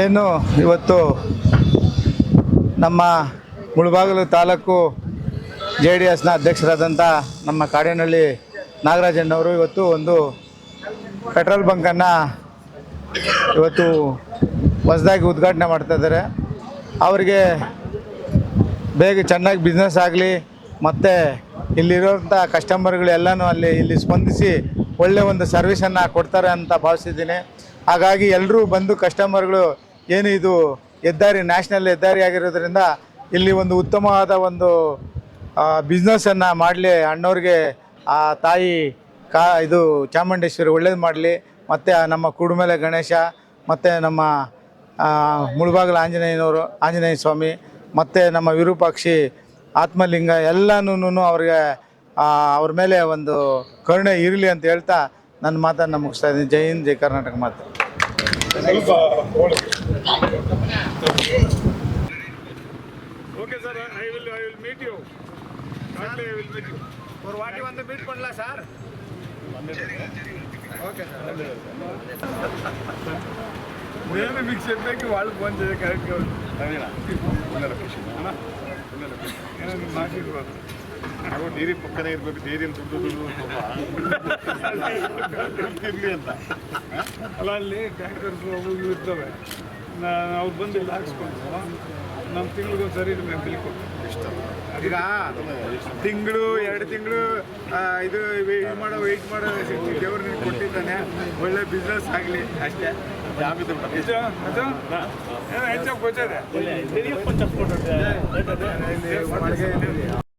ಏನು ಇವತ್ತು ನಮ್ಮ ಮುಳಬಾಗಿಲು ತಾಲೂಕು JDSನ ಅಧ್ಯಕ್ಷರಾದಂಥ ನಮ್ಮ ಕಾಡೇನಹಳ್ಳಿ ನಾಗರಾಜಣ್ಣವರು ಇವತ್ತು ಒಂದು ಪೆಟ್ರೋಲ್ ಬಂಕನ್ನು ಇವತ್ತು ಹೊಸದಾಗಿ ಉದ್ಘಾಟನೆ ಮಾಡ್ತಾಯಿದ್ದಾರೆ. ಅವರಿಗೆ ಬೇಗ ಚೆನ್ನಾಗಿ ಬಿಸ್ನೆಸ್ ಆಗಲಿ ಮತ್ತು ಇಲ್ಲಿರೋಂಥ ಕಸ್ಟಮರ್ಗಳೆಲ್ಲನೂ ಇಲ್ಲಿ ಸ್ಪಂದಿಸಿ ಒಳ್ಳೆಯ ಒಂದು ಸರ್ವಿಸನ್ನು ಕೊಡ್ತಾರೆ ಅಂತ ಭಾವಿಸಿದ್ದೀನಿ. ಹಾಗಾಗಿ ಎಲ್ಲರೂ ಬಂದು ಕಸ್ಟಮರ್ಗಳು ಏನು ಇದು ಹೆದ್ದಾರಿ ನ್ಯಾಷನಲ್ ಹೆದ್ದಾರಿ ಆಗಿರೋದ್ರಿಂದ ಇಲ್ಲಿ ಒಂದು ಉತ್ತಮವಾದ ಒಂದು ಬಿಸ್ನೆಸ್ಸನ್ನು ಮಾಡಲಿ, ಅಣ್ಣವ್ರಿಗೆ ಆ ತಾಯಿ ಇದು ಚಾಮುಂಡೇಶ್ವರಿ ಒಳ್ಳೇದು ಮಾಡಲಿ, ಮತ್ತು ನಮ್ಮ ಕುಡುಮೆಲೆ ಗಣೇಶ ಮತ್ತು ನಮ್ಮ ಮುಳಬಾಗಿಲು ಆಂಜನೇಯ ಸ್ವಾಮಿ ಮತ್ತು ನಮ್ಮ ವಿರೂಪಾಕ್ಷಿ ಆತ್ಮಲಿಂಗ ಎಲ್ಲನೂ ಅವ್ರಿಗೆ ಅವ್ರ ಮೇಲೆ ಒಂದು ಕರುಣೆ ಇರಲಿ ಅಂತ ಹೇಳ್ತಾ ನನ್ನ ಮಾತನ್ನು ಮುಗಿಸ್ತಾ ಇದ್ದೀನಿ. ಜೈ ಹಿಂದ್, ಜೈ ಕರ್ನಾಟಕ ಮಾತು. Okay sir, I will meet you. Shortly I will meet you. For what you want to meet kodla sir? Okay sir. నేను మీకు చెప్పాక వాళ్ళు ఫోన్ చేయ కరెక్ట్గా అదేనా ఉన్న లొకేషన్ అన్నా ఉన్న లొకేషన్ ಮಾತಾಡ್ಬೋದು. ನಾವು ಡೈರಿ ಪಕ್ಕನೇ ಇರಬೇಕು, ಡೈರಿ ದುಡ್ಡು ಇರಲಿ ಅಂತ ಅಲ್ಲ. ಅಲ್ಲಿ ಟ್ಯಾಂಕರ್ಸ್ ಅವು ಇರ್ತವೆ, ಅವ್ರು ಬಂದು ಇಲ್ಲಿ ಹಾಕ್ಸ್ಕೊಂಡು ನಮ್ಮ ತಿಂಗಳಿಗೊಂದು ಸರಿ మేము ಬಿಲ್ ಕೊಡ್ತೀವಿ. ಈಗ ತಿಂಗಳು 2 ತಿಂಗಳು ಇದು ವೆಯ್ಟ್ ಮಾಡೋ ದೇವ್ರು ನಿಮ್ಗೆ ಕೊಟ್ಟಿದ್ದಾನೆ. ಒಳ್ಳೆ ಬಿಸ್ನೆಸ್ ಆಗಲಿ ಅಷ್ಟೇ. ಹೆಚ್ಚಾಗಿ ಗೊತ್ತಿದೆ